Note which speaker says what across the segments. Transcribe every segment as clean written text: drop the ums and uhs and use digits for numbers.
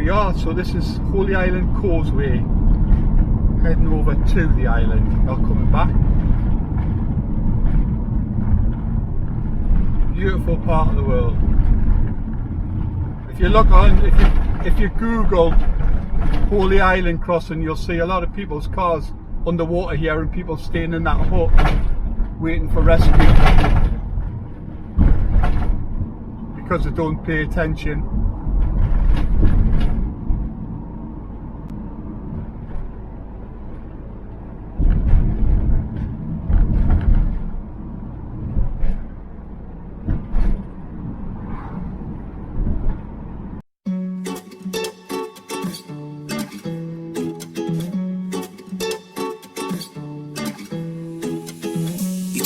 Speaker 1: we are. So this is Holy Island Causeway, heading over to the island, not coming back. Beautiful part of the world. If you look on, if you Google Holy Island crossing, you'll see a lot of people's cars underwater here and people staying in that hut waiting for rescue because they don't pay attention.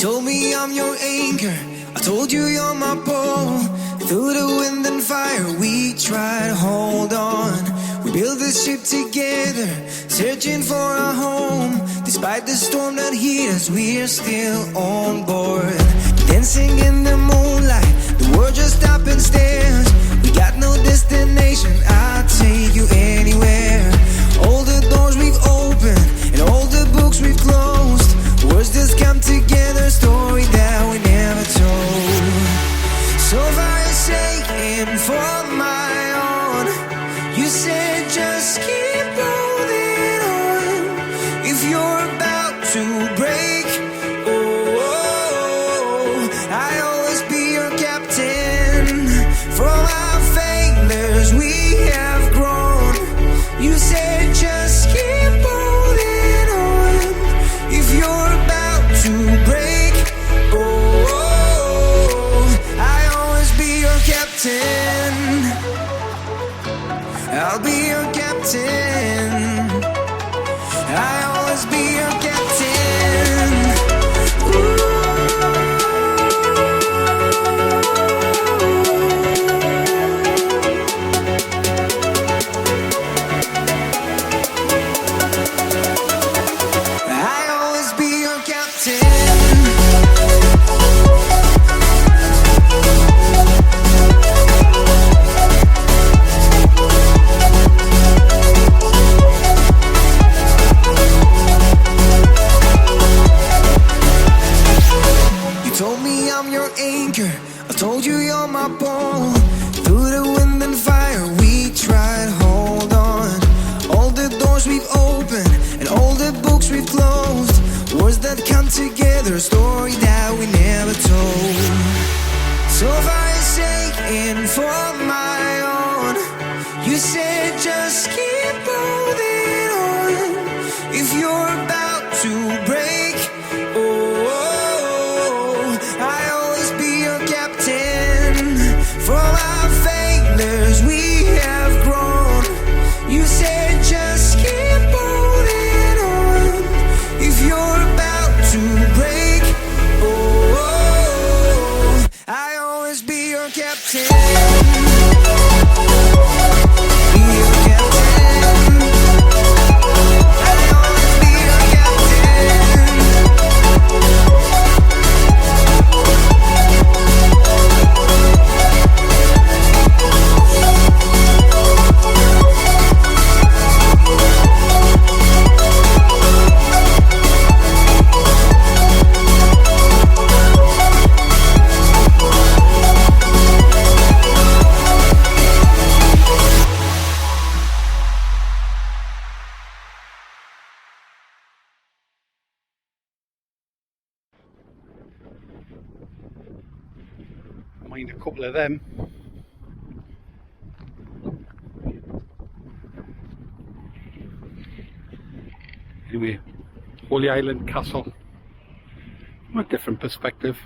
Speaker 2: Told me I'm your anchor, I told you you're my pole. Through the wind and fire we try to hold on. We built this ship together, searching for a home. Despite the storm that hit us, we're still on board. Dancing in the moonlight, the world just stopped and stares. We got no destination, I'll take you anywhere. All the doors we've opened and all the books we've closed, words just come together, story that we never told. So far you're saying for my own, you said just keep holding on. If you're about to break, I'll always be your captain. From our failures we have grown. You said just keep holding on. If you're about to break, I'll always be your captain. I'll be your captain. I'll always be your captain. I'll always be your captain. Told me I'm your anchor, I told you you're my pole. Through the wind and fire we tried to hold on. All the doors we've opened and all the books we've closed, words that come together, a story that we never told. So far you're saying for my own, you said just keep holding on. If you're about to break, I'll always be your captain. From our failures we have grown. You said just keep holding on. If you're about to break, I'll always be your captain. Be your captain. I'll always be your captain.
Speaker 1: Mind a couple of them. Anyway, Holy Island Castle from a different perspective.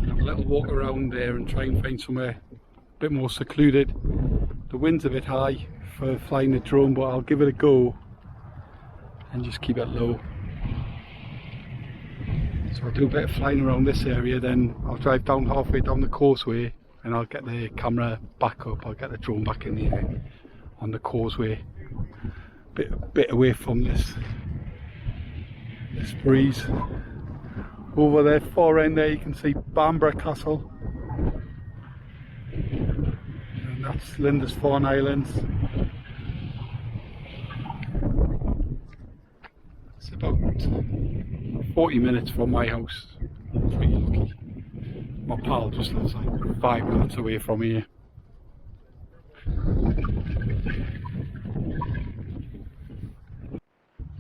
Speaker 1: Have a little walk around there and try and find somewhere a bit more secluded. The wind's a bit high for flying the drone, but I'll give it a go and just keep it low. So I'll do a bit of flying around this area, then I'll drive down halfway down the causeway and I'll get the camera back up. I'll get the drone back in the air on the causeway, bit away from this this breeze. Over there, far end there, you can see Bamburgh Castle. And that's Lindisfarne Islands. It's about 40 minutes from my house. It's really lucky. My pal just lives like 5 minutes away from here.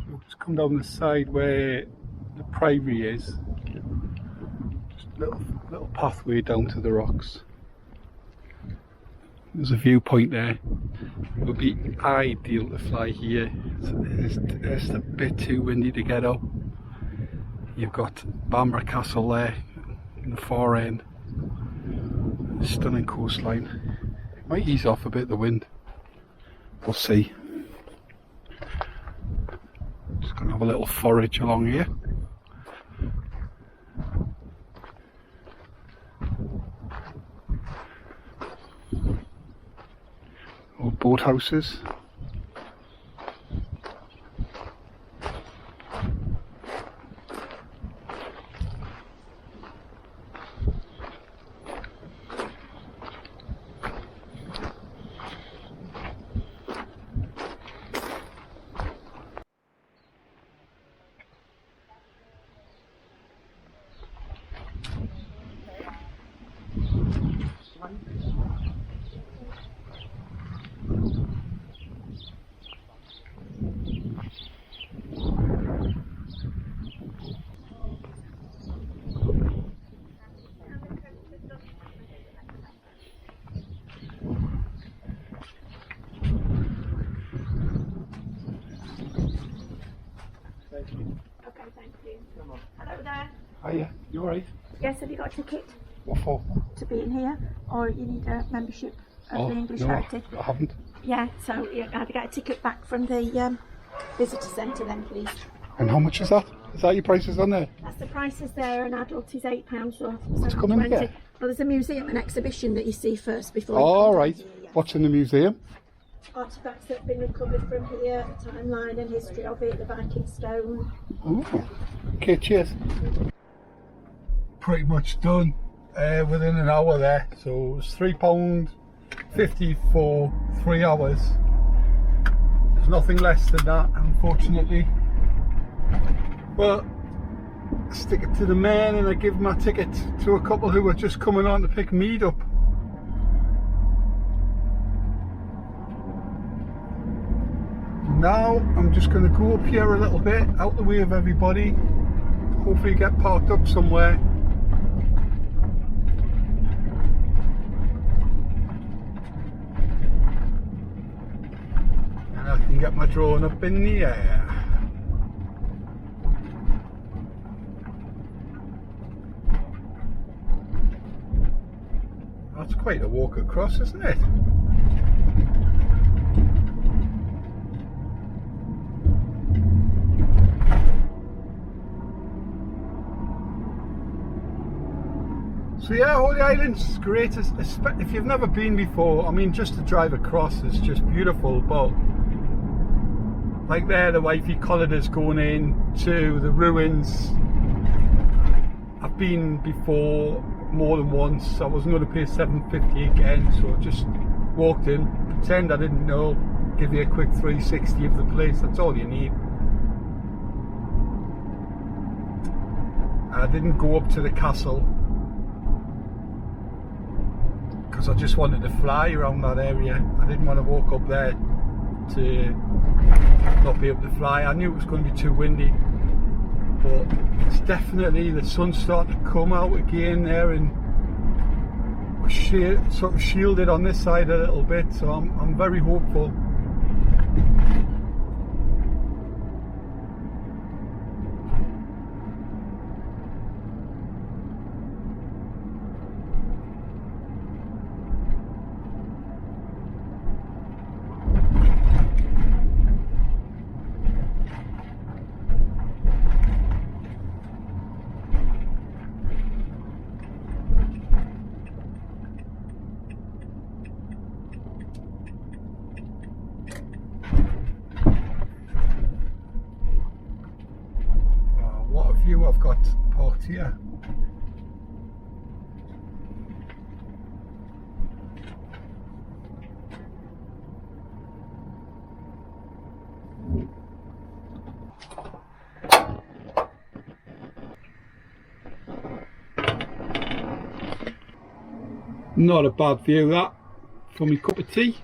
Speaker 1: We'll just come down the side where the priory is. Just a little pathway down to the rocks. There's a viewpoint there. It would be ideal to fly here. It's a bit too windy to get up. You've got Bamburgh Castle there in the far end. Stunning coastline. Might ease off a bit the wind. We'll see. Just gonna have a little forage along here. Old boathouses.
Speaker 3: Okay, thank you. Hello there.
Speaker 1: Hiya, you alright?
Speaker 3: Yes, have you got a ticket
Speaker 1: What for?
Speaker 3: to be in here? Or you need a membership of the English Heritage?
Speaker 1: I haven't.
Speaker 3: Yeah, so you have to get a ticket back from the visitor centre then, please.
Speaker 1: And how much is that? Is that your prices on there?
Speaker 3: That's the prices there. An adult is £8, so
Speaker 1: What's coming in there?
Speaker 3: Well, there's a museum and exhibition that you see first before.
Speaker 1: All right. What's in the museum?
Speaker 3: Artifacts that have been recovered from here, timeline and history of it, the Viking stone.
Speaker 1: Oh, okay, cheers. Pretty much done within an hour there. So it was £3.50 for 3 hours. There's nothing less than that, unfortunately. But I stick it to the men and I give my ticket to a couple who were just coming on to pick meat up. Now I'm just going to go up here a little bit, out the way of everybody, hopefully get parked up somewhere. And I can get my drone up in the air. That's quite a walk across, isn't it? So yeah, Holy Island's great, if you've never been before. I mean, just to drive across is just beautiful, but like there, the wifey corridors going in to the ruins. I've been before more than once. I wasn't going to pay $7.50 again, so I just walked in, pretend I didn't know, give you a quick 360 of the place, that's all you need. I didn't go up to the castle because I just wanted to fly around that area. I didn't want to walk up there to not be able to fly. I knew it was going to be too windy, but it's definitely, the sun's starting to come out again there, and we're sort of shielded on this side a little bit, so I'm very hopeful. view I've got parked here. Not a bad view that for my cup of tea.